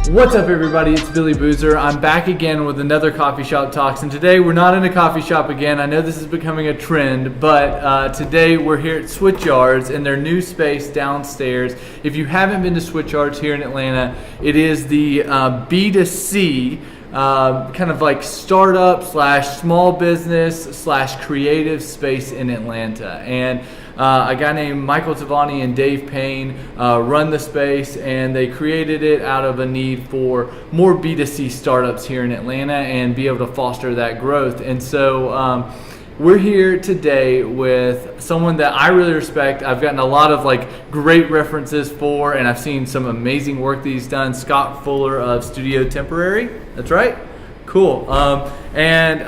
What's up, everybody? It's Billy Boozer. I'm back again with another Coffee Shop Talks, and today we're not in a coffee shop again. I know this is becoming a trend, but today we're here at Switchyards in their new space downstairs. If you haven't been to Switchyards here in Atlanta, it is the B2C kind of like startup / small business / creative space in Atlanta. And a guy named Michael Tavani and Dave Payne run the space, and they created it out of a need for more B2C startups here in Atlanta and be able to foster that growth. And so we're here today with someone that I really respect. I've gotten a lot of great references for, and I've seen some amazing work that he's done. Scott Fuller of Studio Temporary. That's right. Cool. And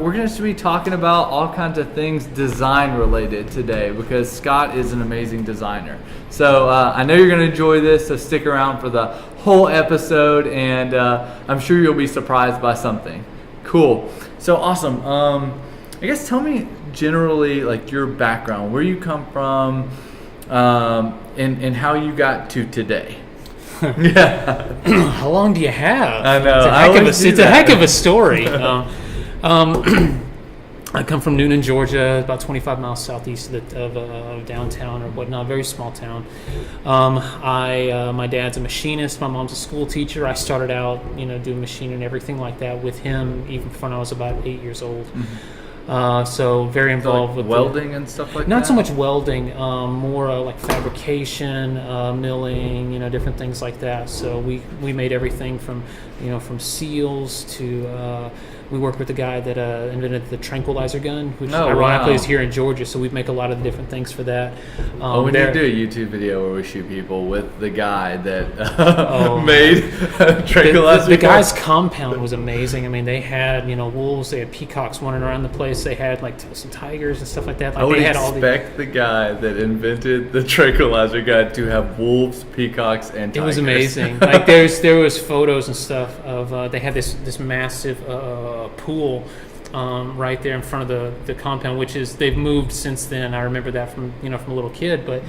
we're going to be talking about all kinds of things design related today because Scott is an amazing designer. So I know you're going to enjoy this, so stick around for the whole episode, and I'm sure you'll be surprised by something. Cool. So awesome. I guess tell me generally your background, where you come from, and how you got to today. Yeah. How long do you have? I know. It's a heck of a story. I come from Noonan, Georgia, about 25 miles southeast of downtown or whatnot, very small town. My dad's a machinist. My mom's a school teacher. I started out, doing machining and everything like that with him, even when I was about 8 years old. Mm-hmm. So very involved with welding and stuff like that? Not so much welding, more like fabrication, milling, different things like that. So we made everything from seals to we worked with the guy that invented the tranquilizer gun, which ironically is here in Georgia. So we make a lot of the different things for that. We need to do a YouTube video where we shoot people with the guy that made tranquilizer. The guy's compound was amazing. I mean, they had wolves, they had peacocks running around the place. They had some tigers and stuff like that. I would expect the guy that invented the tranquilizer gun to have wolves, peacocks, and tigers. It was amazing. There was photos and stuff of they had this massive pool right there in front of the compound, which is they've moved since then. I remember that from a little kid, but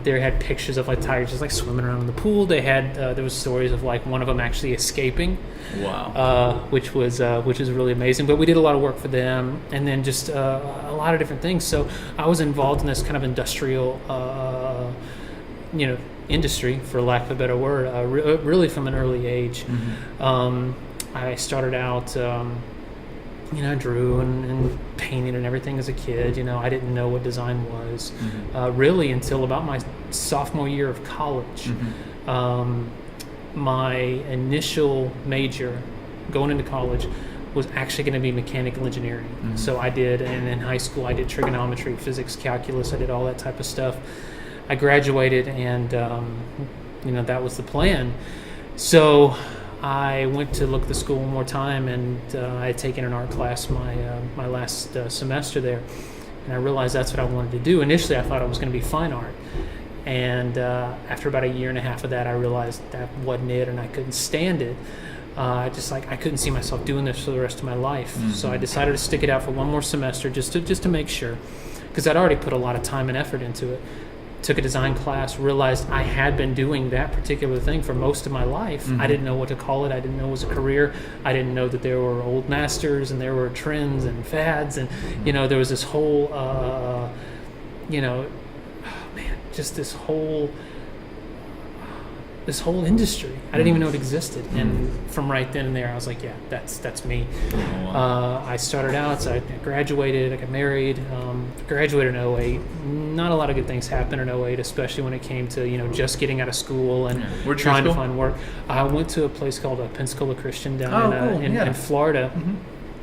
they had pictures of tigers just swimming around in the pool. They had there was stories of one of them actually escaping. Wow. Which was really amazing. But we did a lot of work for them, and then just a lot of different things. So I was involved in this kind of industrial industry, for lack of a better word, really from an early age. Mm-hmm. I started out, I drew and painted and everything as a kid. I didn't know what design was, really until about my sophomore year of college. Mm-hmm. My initial major going into college was actually going to be mechanical engineering. Mm-hmm. So I did, and in high school I did trigonometry, physics, calculus. I did all that type of stuff. I graduated, and that was the plan. So I went to look at the school one more time, and I had taken an art class my last semester there, and I realized that's what I wanted to do. Initially, I thought it was going to be fine art, and after about a year and a half of that, I realized that wasn't it, and I couldn't stand it. I couldn't see myself doing this for the rest of my life. Mm-hmm. So I decided to stick it out for one more semester just to make sure, because I'd already put a lot of time and effort into it. Took a design class, realized I had been doing that particular thing for most of my life. Mm-hmm. I didn't know what to call it. I didn't know it was a career. I didn't know that there were old masters and there were trends and fads, and there was this whole just this whole industry. I didn't even know it existed. And from right then and there, I was like, yeah, that's me. Oh, wow. I started out, so I graduated, I got married, graduated in 2008. Not a lot of good things happened in 2008, especially when it came to, just getting out of school and trying to find work. I went to a place called Pensacola Christian down in Florida. Mm-hmm.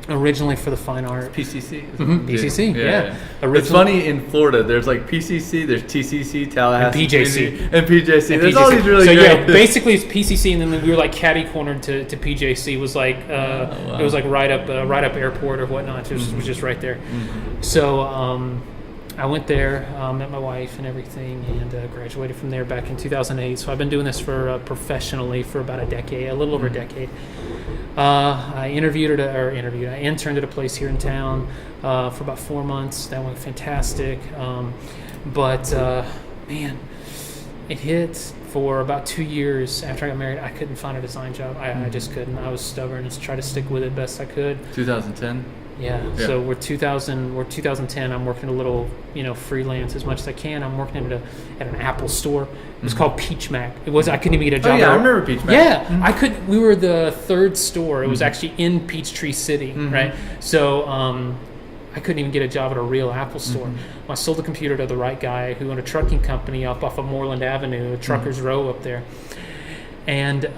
Originally for the fine art. PCC. Mm-hmm. PCC, yeah. It's funny, in Florida, there's PCC, there's TCC, Tallahassee. And PJC. And PJC. There's all these really great. Yeah, basically it's PCC, and then we were catty-cornered to PJC. It was it was right up airport or whatnot. It was just right there. Mm-hmm. So I went there, met my wife and everything, and graduated from there back in 2008. So I've been doing this for professionally for about a little over a decade. I interned at a place here in town for about 4 months. That went fantastic. But it hit for about 2 years after I got married. I couldn't find a design job. I just couldn't. I was stubborn. Just tried to stick with it best I could. 2010. Yeah. So we're 2010. I'm working a little, freelance as much as I can. I'm working at an Apple store. It was called Peach Mac. I couldn't even get a job. Oh yeah, I remember Peach Mac. Yeah, I could. We were the third store. It was actually in Peachtree City, right? So I couldn't even get a job at a real Apple store. I sold the computer to the right guy who owned a trucking company up off of Moreland Avenue, Truckers Row up there, and we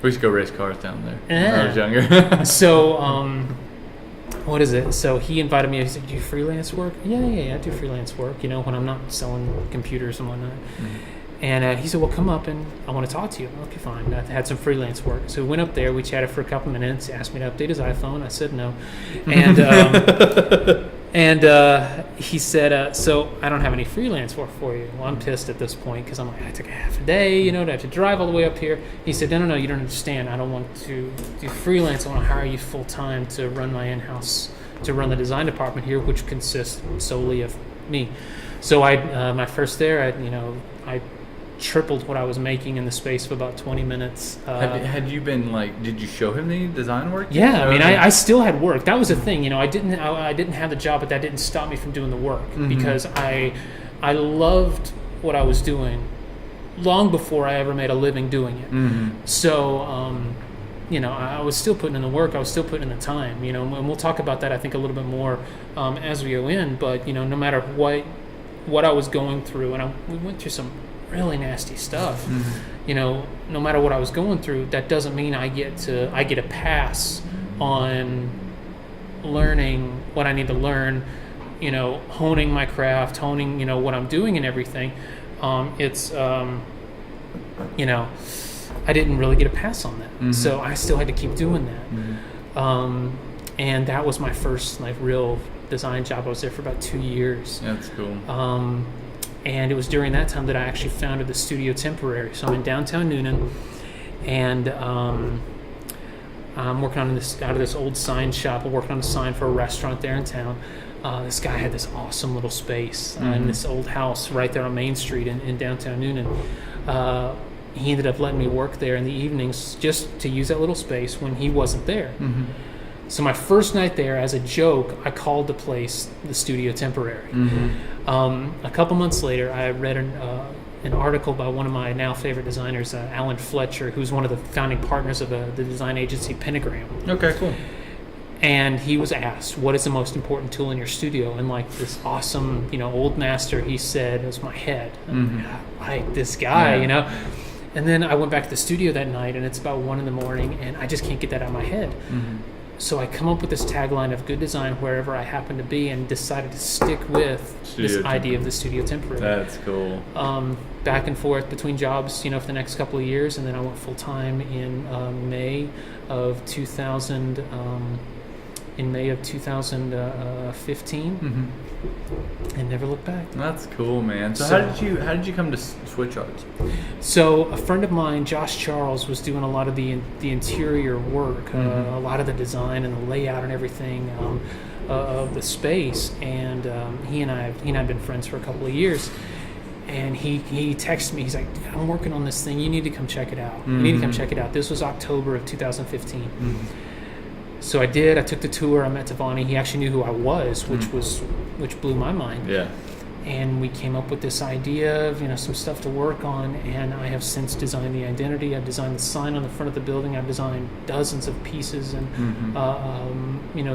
used to go race cars down there when I was younger. So what is it? So he invited me. He said, "Do you freelance work?" Yeah, I do freelance work. When I'm not selling computers and whatnot. And he said, "Well, come up and I want to talk to you." Okay, fine. I had some freelance work, so we went up there. We chatted for a couple minutes. He asked me to update his iPhone. I said no, and he said, "So I don't have any freelance work for you." Well, I'm pissed at this point because I'm like, I took a half a day, to have to drive all the way up here. He said, "No, you don't understand. I don't want to do freelance. I want to hire you full time to run my in-house, to run the design department here, which consists solely of me." So my first there, I tripled what I was making in the space of about 20 minutes. Had you been did you show him the design work? Yeah, I still had work. That was the thing, I didn't have the job, but that didn't stop me from doing the work because I loved what I was doing long before I ever made a living doing it. So, I was still putting in the work. I was still putting in the time, and we'll talk about that, I think, a little bit more as we go in. But, no matter what I was going through, and we went through some really nasty stuff. No matter what I was going through, that doesn't mean I get a pass on learning what I need to learn, honing my craft, honing, what I'm doing and everything. I didn't really get a pass on that. So I still had to keep doing that. And that was my first real design job. I was there for about 2 years. That's cool. And it was during that time that I actually founded the Studio Temporary. So I'm in downtown Noonan, and I'm working on out of this old sign shop. I'm working on a sign for a restaurant there in town. This guy had this awesome little space in this old house right there on Main Street in downtown Noonan. He ended up letting me work there in the evenings just to use that little space when he wasn't there. So my first night there, as a joke, I called the place the Studio Temporary. A couple months later, I read an article by one of my now favorite designers, Alan Fletcher, who's one of the founding partners of the design agency Pentagram. Okay, cool. And he was asked, "What is the most important tool in your studio?" And this awesome, old master, he said, it was my head. This guy, And then I went back to the studio that night, and it's about 1 a.m, and I just can't get that out of my head. So I come up with this tagline of good design wherever I happen to be, and decided to stick with this idea of the Studio Temporary. That's cool. Back and forth between jobs, for the next couple of years, and then I went full time in May of 2000. In May of 2015, and never looked back. That's cool, man. So how did you come to Switch Arts? So a friend of mine, Josh Charles, was doing a lot of the interior work, a lot of the design and the layout and everything of the space, and he and I have been friends for a couple of years. And he texted me. He's like, "I'm working on this thing. You need to come check it out. You need to come check it out." This was October of 2015. So I did. I took the tour. I met Tavani. He actually knew who I was, which blew my mind. Yeah. And we came up with this idea of some stuff to work on. And I have since designed the identity. I've designed the sign on the front of the building. I've designed dozens of pieces and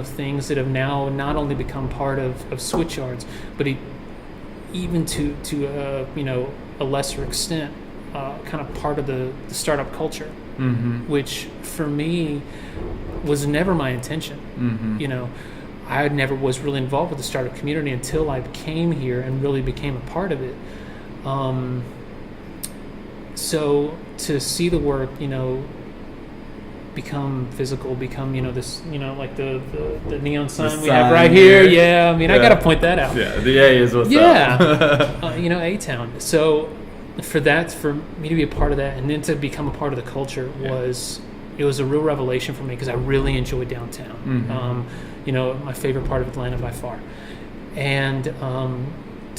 things that have now not only become part of Switch Yards, but even to a lesser extent, kind of part of the startup culture, which for me was never my intention. I never was really involved with the startup community until I came here and really became a part of it. So to see the work, become physical, become this, like the neon sign we have right here. Yeah, I got to point that out. Yeah, the A is what's up. A-Town. So for me to be a part of that, and then to become a part of the culture was a real revelation for me, because I really enjoyed downtown. My favorite part of Atlanta by far. And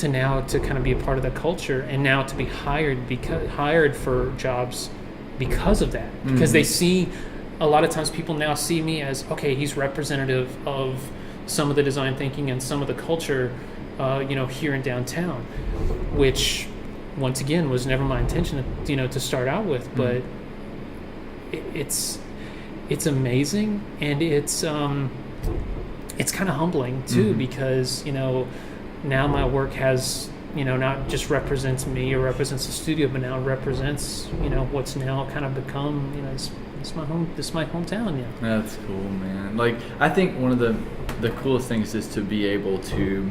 now to kind of be a part of the culture, and now to be hired for jobs because of that, because they see, a lot of times people now see me as, okay, he's representative of some of the design thinking and some of the culture, here in downtown, which once again was never my intention, to start out with, but it's amazing, and it's kind of humbling too, because now my work has not just represents me or represents the studio, but now represents what's now kind of become it's my hometown. Yeah, that's cool, man. Like, I think one of the coolest things is to be able to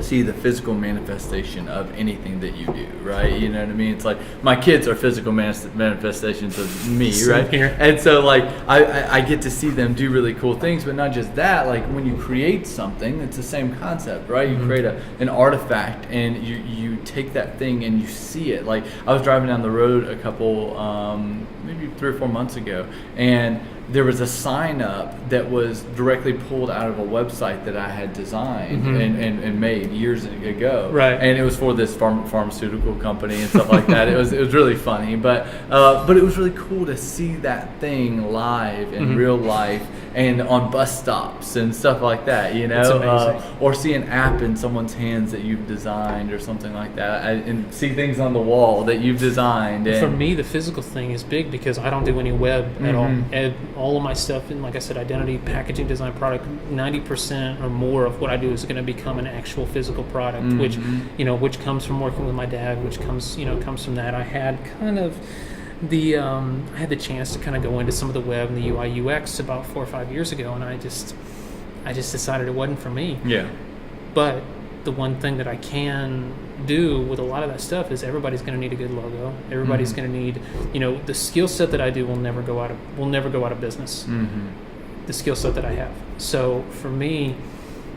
see the physical manifestation of anything that you do, right? You know what I mean? It's like my kids are physical manifestations of me, right? Here. And so like I get to see them do really cool things, but not just that. Like when you create something, it's the same concept, right? You create an artifact, and you take that thing and you see it. Like I was driving down the road a couple, maybe 3 or 4 months ago, and there was a sign up that was directly pulled out of a website that I had designed and made years ago. Right. And it was for this pharmaceutical company and stuff like that. It was really funny, but it was really cool to see that thing live in real life and on bus stops and stuff like that, It's amazing. or see an app in someone's hands that you've designed or something like that, and see things on the wall that you've designed. And for me, the physical thing is big because I don't do any web at all. And all of my stuff, and like I said, identity, packaging, design, product, 90% or more of what I do is going to become an actual physical product, which comes from working with my dad, which comes from that. I had kind of I had the chance to kind of go into some of the web and the UI UX about 4 or 5 years ago, and I just decided it wasn't for me. Yeah. But the one thing that I can do with a lot of that stuff is everybody's going to need a good logo. Everybody's going to need, the skill set that I do will never go out of business. The skill set that I have. So for me,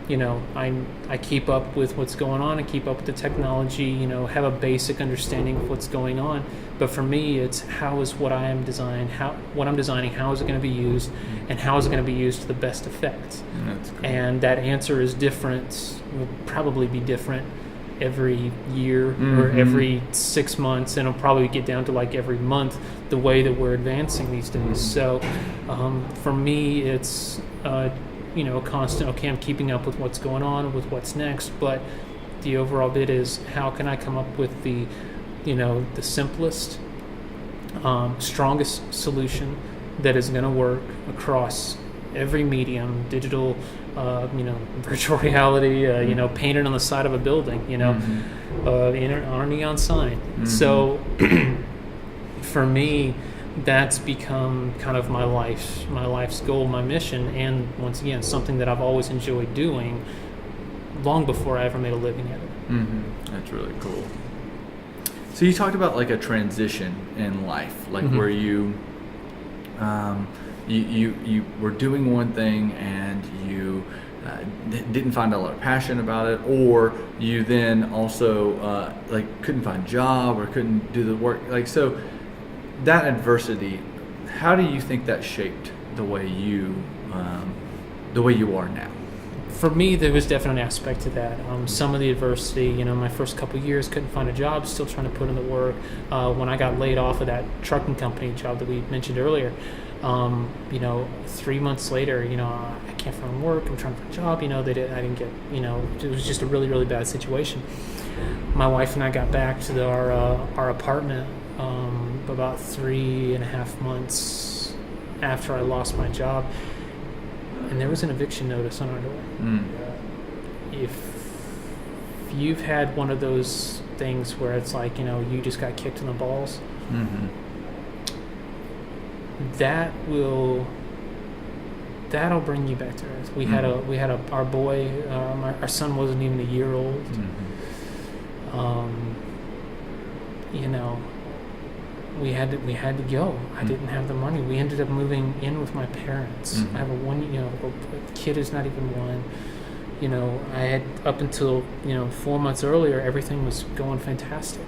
I keep up with what's going on and keep up with the technology, have a basic understanding of what's going on. But for me, it's how is what I'm designing, how is it going to be used, and how is it going to be used to the best effect? That's cool. And that answer is different, will probably be different every year or every 6 months, and it'll probably get down to like every month, the way that we're advancing these days. So for me, it's a constant, okay, I'm keeping up with what's going on, with what's next, but the overall bit is how can I come up with the simplest, strongest solution that is going to work across every medium, digital, virtual reality, painted on the side of a building, on a neon sign. So for me, that's become kind of my life's goal, my mission, and once again, something that I've always enjoyed doing long before I ever made a living at it. That's really cool. So you talked about like a transition in life, like where you were doing one thing and you didn't find a lot of passion about it, or you then also couldn't find a job or couldn't do the work. Like, so that adversity, how do you think that shaped the way you are now? For me, there was definitely an aspect to that. Some of the adversity, my first couple of years, couldn't find a job, still trying to put in the work. When I got laid off of that trucking company job that we mentioned earlier, 3 months later, I can't find work, I'm trying to find a job, I didn't get, it was just a really, really bad situation. My wife and I got back to our apartment about 3.5 months after I lost my job, and there was an eviction notice on our door. If you've had one of those things where it's like, you just got kicked in the balls, that'll bring you back to earth. We had our boy, our son wasn't even a year old. We had to go. I didn't have the money. We ended up moving in with my parents. I have a kid is not even one. I had up until 4 months earlier, everything was going fantastic.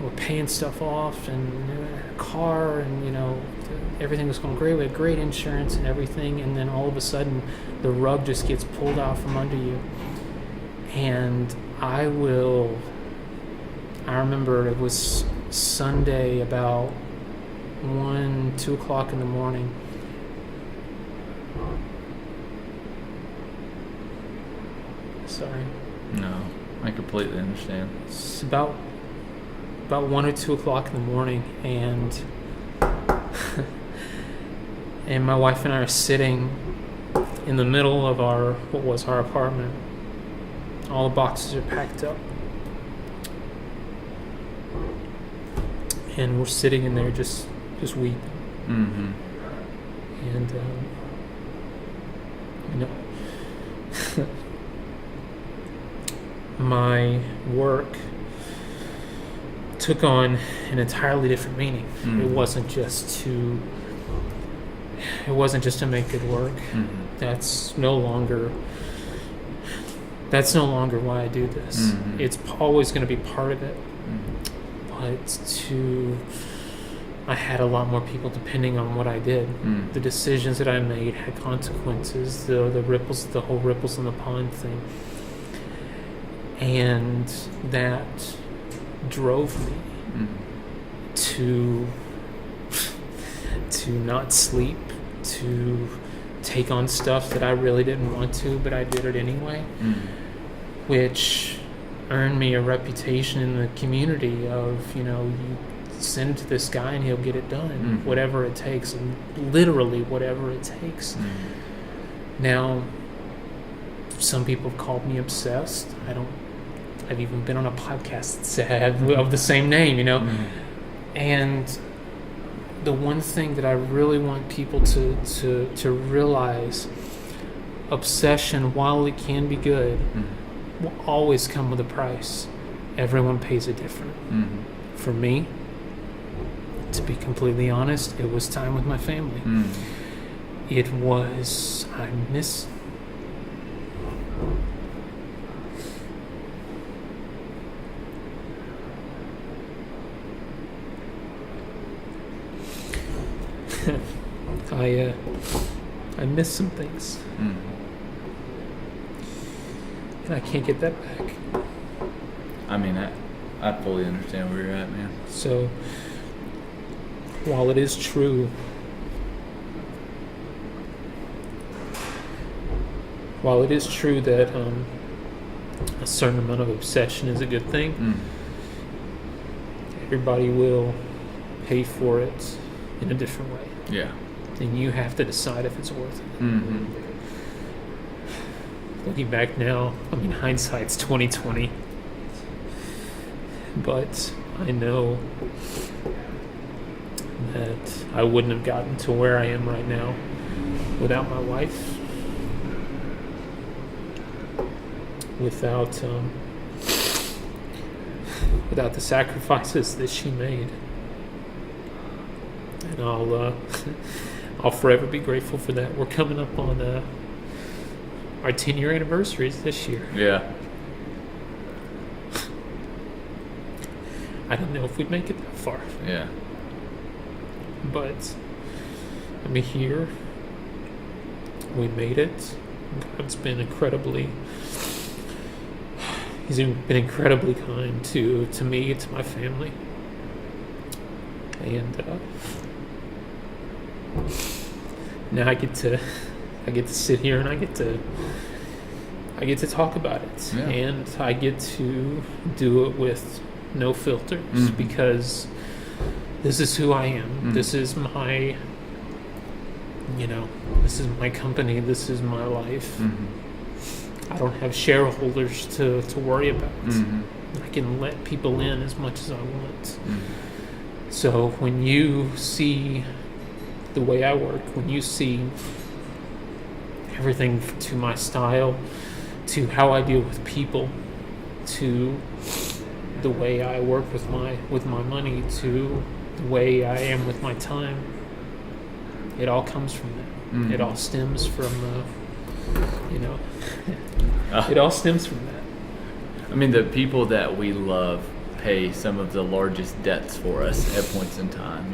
We're paying stuff off and a car, and everything was going great. We had great insurance and everything, and then all of a sudden, the rug just gets pulled out from under you. And I remember it was Sunday about 2 o'clock in the morning. Sorry. No, I completely understand. It's about 1 or 2 o'clock in the morning, and and my wife and I are sitting in the middle of what was our apartment. All the boxes are packed up, and we're sitting in there just weeping. Mm-hmm. And my work took on an entirely different meaning. Mm-hmm. It wasn't just to make good work. Mm-hmm. That's no longer why I do this. Mm-hmm. It's always going to be part of it. Mm-hmm. But I had a lot more people depending on what I did. Mm. The decisions that I made had consequences. The whole ripples in the pond thing. And that drove me to not sleep, to take on stuff that I really didn't want to, but I did it anyway, which earned me a reputation in the community of, you send it to this guy and he'll get it done, whatever it takes, and literally whatever it takes. Now, some people have called me obsessed. I've even been on a podcast of the same name, and the one thing that I really want people to realize, obsession, while it can be good, will always come with a price. Everyone pays it different. For me, to be completely honest, it was time with my family. It was, I miss I miss some things, and I can't get that back. I mean, I fully understand where you're at, man. So, while it is true that a certain amount of obsession is a good thing, everybody will pay for it in a different way. Yeah. And you have to decide if it's worth it. Looking back now, hindsight's 20/20. But I know that I wouldn't have gotten to where I am right now without my wife, without the sacrifices that she made. And I'll forever be grateful for that. We're coming up on our 10-year anniversaries this year. Yeah. I don't know if we'd make it that far. Yeah. But here we made it. God's been He's been incredibly kind to me, to my family, and now I get to sit here and I get to talk about it, and I get to do it with no filters, because this is who I am. This is my, this is my company. This is my life. I don't have shareholders to worry about. I can let people in as much as I want. So when you see the way I work, when you see everything to my style, to how I deal with people, to the way I work with my money, to the way I am with my time, it all comes from that. It all stems from it all stems from that. The people that we love pay some of the largest debts for us at points in time.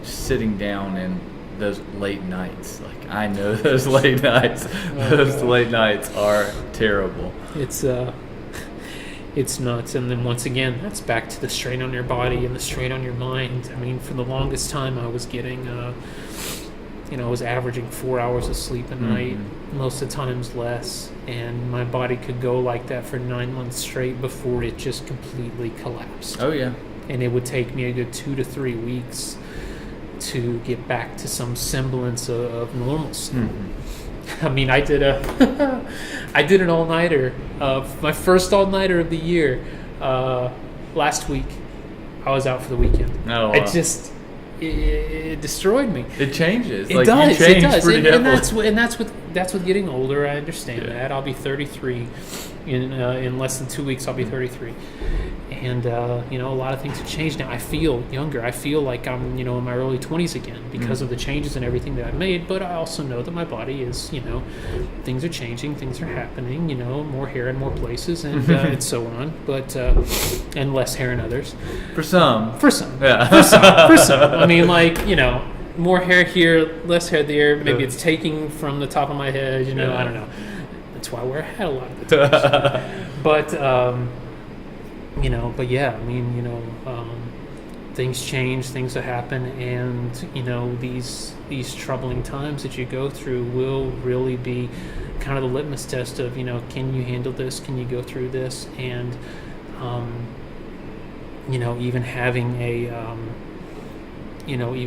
Sitting down and those late nights. Like, I know those late nights. Those late nights are terrible. It's nuts. And then once again, that's back to the strain on your body and the strain on your mind. I mean, for the longest time, I was getting, I was averaging 4 hours of sleep a night, most of the times less. And my body could go like that for 9 months straight before it just completely collapsed. Oh, yeah. And it would take me a good 2 to 3 weeks to get back to some semblance of normalcy. I mean, I did an all-nighter, my first all-nighter of the year, last week. I was out for the weekend. Oh, wow. It destroyed me. It changes. It like, does. You change It does. pretty And heavily. that's with getting older. I understand that. I'll be 33 in less than 2 weeks. I'll be 33, and a lot of things have changed now. I feel younger. I feel like I'm in my early 20s again because of the changes and everything that I've made. But I also know that my body is things are changing, things are happening. More hair in more places, and and so on. But and less hair in others. For some. Yeah. For some. I mean, more hair here, less hair there. Maybe it's taking from the top of my head. I don't know. That's why I wear a hat a lot of the times. But but yeah, I mean, things change, things that happen, and these troubling times that you go through will really be kind of the litmus test of can you handle this? Can you go through this? And even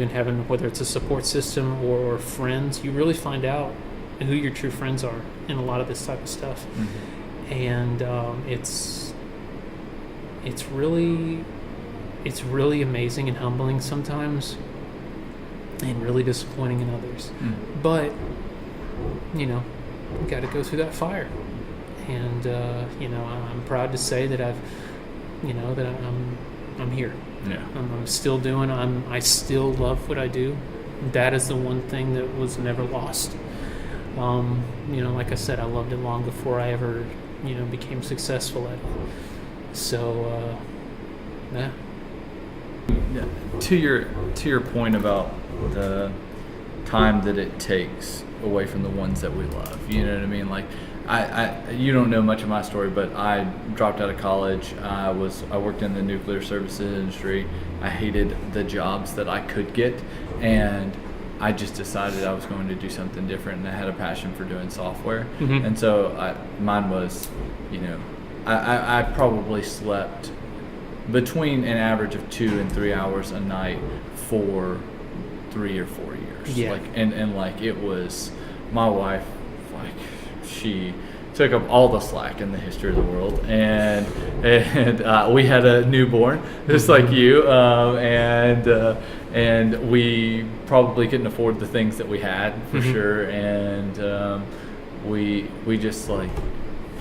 having whether it's a support system or friends, you really find out who your true friends are in a lot of this type of stuff. And it's really amazing and humbling sometimes, and really disappointing in others. But you got to go through that fire, and I'm proud to say that I'm here. Yeah. I'm still doing. I still love what I do. That is the one thing that was never lost. Like I said, I loved it long before I ever became successful at it. So yeah. To your point about the time that it takes away from the ones that we love, you know what I mean? Like, you don't know much of my story, but I dropped out of college. I worked in the nuclear services industry. I hated the jobs that I could get, and I just decided I was going to do something different, and I had a passion for doing software. And so mine was, I probably slept between an average of 2 and 3 hours a night for 3 or 4 years. Yeah. Like it was, my wife, like, she took up all the slack in the history of the world, and we had a newborn just like you, and we probably couldn't afford the things that we had for sure, and we just like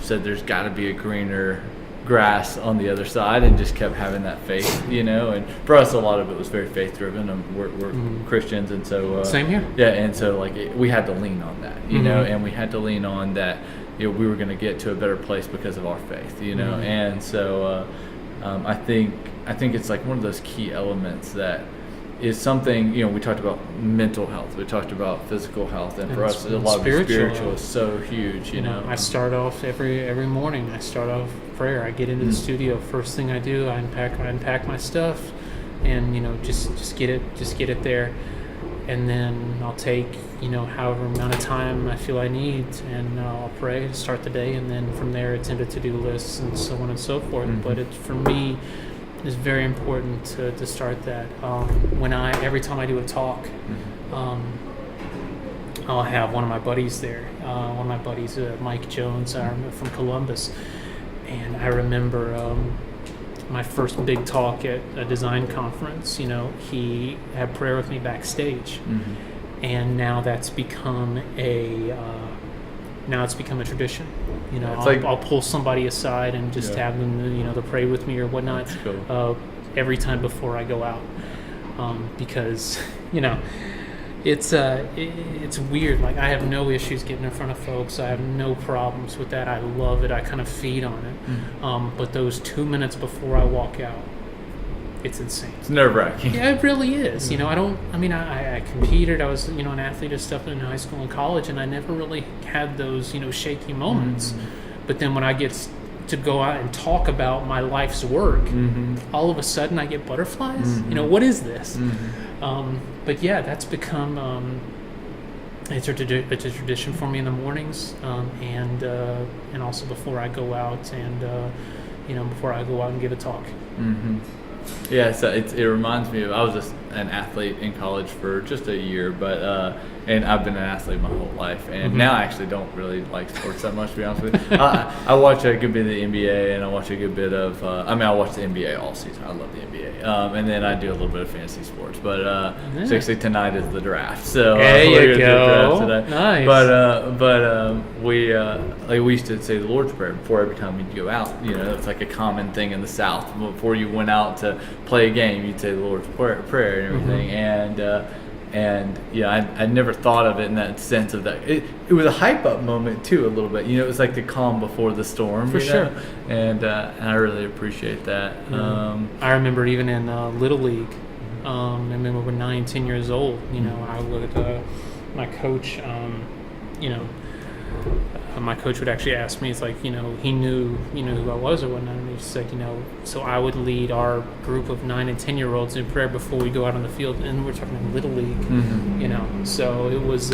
said there's got to be a greener grass on the other side, and just kept having that faith, and for us a lot of it was very faith driven, and we're Christians, and so same here. Yeah, and so we had to lean on that, and we had to lean on that we were going to get to a better place because of our faith, and so I think it's like one of those key elements that is something, we talked about mental health, we talked about physical health, and for us a lot of spiritual is so huge, I start off every morning, I start off prayer. I get into the studio, first thing I do, I unpack my stuff, and just get it there, and then I'll take however amount of time I feel I need, and I'll pray, start the day, and then from there it's into to-do lists and so on and so forth. But for me, it's very important to start that. Every time I do a talk, I'll have one of my buddies there. One of my buddies, Mike Jones, from Columbus, and I remember my first big talk at a design conference. He had prayer with me backstage, and now that's become a tradition. I'll pull somebody aside and just have them, to pray with me or whatnot. That's cool. Every time before I go out, because it's weird. Like, I have no issues getting in front of folks. I have no problems with that. I love it. I kind of feed on it. But those 2 minutes before I walk out, it's insane. It's nerve-wracking. Yeah, it really is. I competed. I was, an athlete and stuff in high school and college, and I never really had those, shaky moments. But then when I get to go out and talk about my life's work, all of a sudden I get butterflies. What is this? But yeah, that's become it's a tradition for me in the mornings, and also before I go out and before I go out and give a talk. Yeah, so it reminds me of, I was just an athlete in college for just a year, but and I've been an athlete my whole life, and now I actually don't really like sports that much, to be honest with you. I watch a good bit of the NBA, and I watch a good bit of I watch the NBA all season. I love the NBA, and then I do a little bit of fantasy sports, but actually tonight is the draft, so there you go. Today. Nice. But we used to say the Lord's Prayer before every time we'd go out. It's like a common thing in the South. Before you went out to play a game, you'd say the Lord's Prayer and everything, and I never thought of it in that sense of that. It was a hype up moment too, a little bit. It was like the calm before the storm. For sure. And I really appreciate that. I remember even in Little League, I remember when 9, 10 years old, I would, my coach, my coach would actually ask me, it's like, he knew who I was or whatnot, and he just said, so I would lead our group of 9 and 10-year-olds in prayer before we go out on the field, and we're talking about Little League, so it was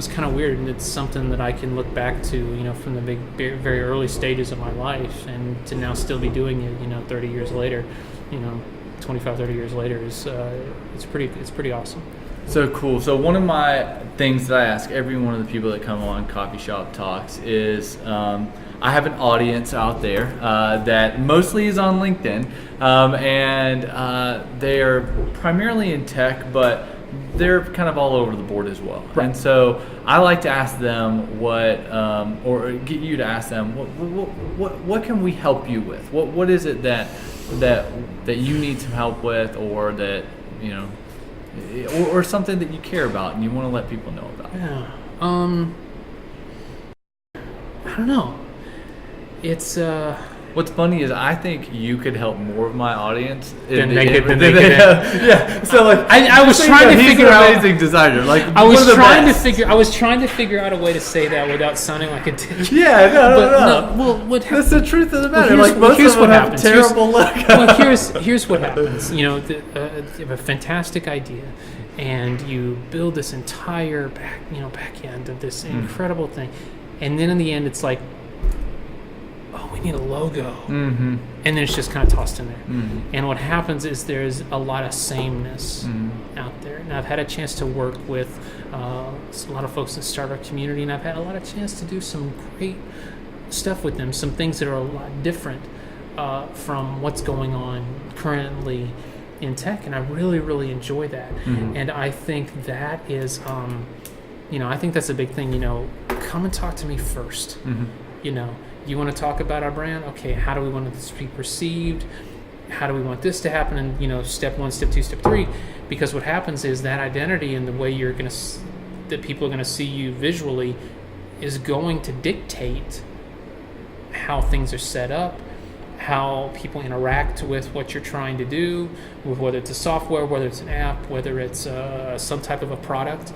kind of weird, and it's something that I can look back to, from the very early stages of my life, and to now still be doing it, 30 years later, 25, 30 years later is, it's pretty awesome. So cool. So one of my things that I ask every one of the people that come on Coffee Shop Talks is I have an audience out there that mostly is on LinkedIn, and they are primarily in tech, but they're kind of all over the board as well. Right. And so I like to ask them or get you to ask them, what can we help you with? What is it that you need some help with, or that or something that you care about and you want to let people know about? Yeah. I don't know. It's what's funny is I think you could help more of my audience than they could. Yeah. So I was trying to figure out. He's an amazing designer. I was trying to figure out a way to say that without sounding like a dick. Yeah. No. Well, that's the truth of the matter. Here's what happens. Terrible luck. Here's what happens. You have a fantastic idea, and you build this entire back end of this incredible thing, and then in the end, it's like, we need a logo, and then it's just kind of tossed in there. And what happens is there's a lot of sameness out there. And I've had a chance to work with a lot of folks in the startup community, and I've had a lot of chance to do some great stuff with them, some things that are a lot different from what's going on currently in tech, and I really, really enjoy that. And I think that is, I think that's a big thing. Come and talk to me first. You want to talk about our brand? Okay, how do we want this to be perceived? How do we want this to happen? And step 1, step 2, step 3. Because what happens is that identity and the way that people are going to see you visually is going to dictate how things are set up, how people interact with what you're trying to do, whether it's a software, whether it's an app, whether it's some type of a product.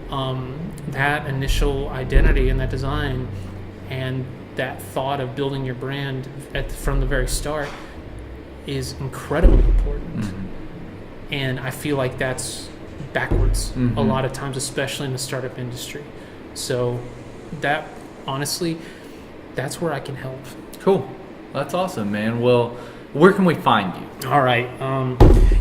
That initial identity and that design and that thought of building your brand from the very start is incredibly important. And I feel like that's backwards a lot of times, especially in the startup industry. So that, honestly, that's where I can help. Cool. That's awesome, man. Well, where can we find you? All right.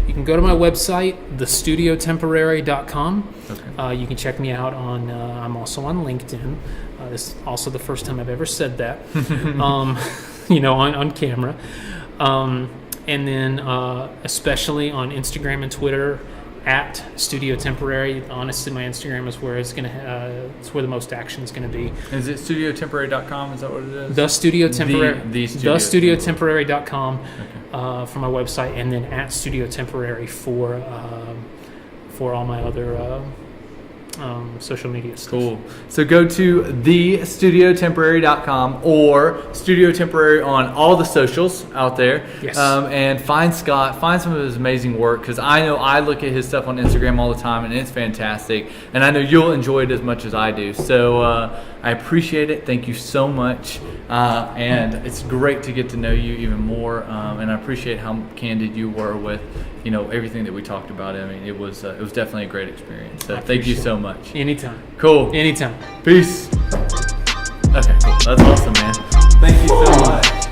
You can go to my website, thestudiotemporary.com. Okay. You can check me out on, I'm also on LinkedIn. This is also the first time I've ever said that, on camera. And then especially on Instagram and Twitter, at Studio Temporary. Honestly, my Instagram is where it's where the most action is gonna be. Is it studiotemporary.com? Is that what it is? The Studio Temporary. Thestudiotemporary.com for my website, and then at Studio Temporary for all my other social media stuff. Cool. So go to thestudiotemporary.com or Studio Temporary on all the socials out there. Yes. And find Scott, find some of his amazing work, because I know I look at his stuff on Instagram all the time and it's fantastic. And I know you'll enjoy it as much as I do. So I appreciate it. Thank you so much. And it's great to get to know you even more. And I appreciate how candid you were with, everything that we talked about. I mean, it was definitely a great experience. So thank you so much. Anytime. Cool. Anytime. Peace. Okay, cool. That's awesome, man. Thank you so much.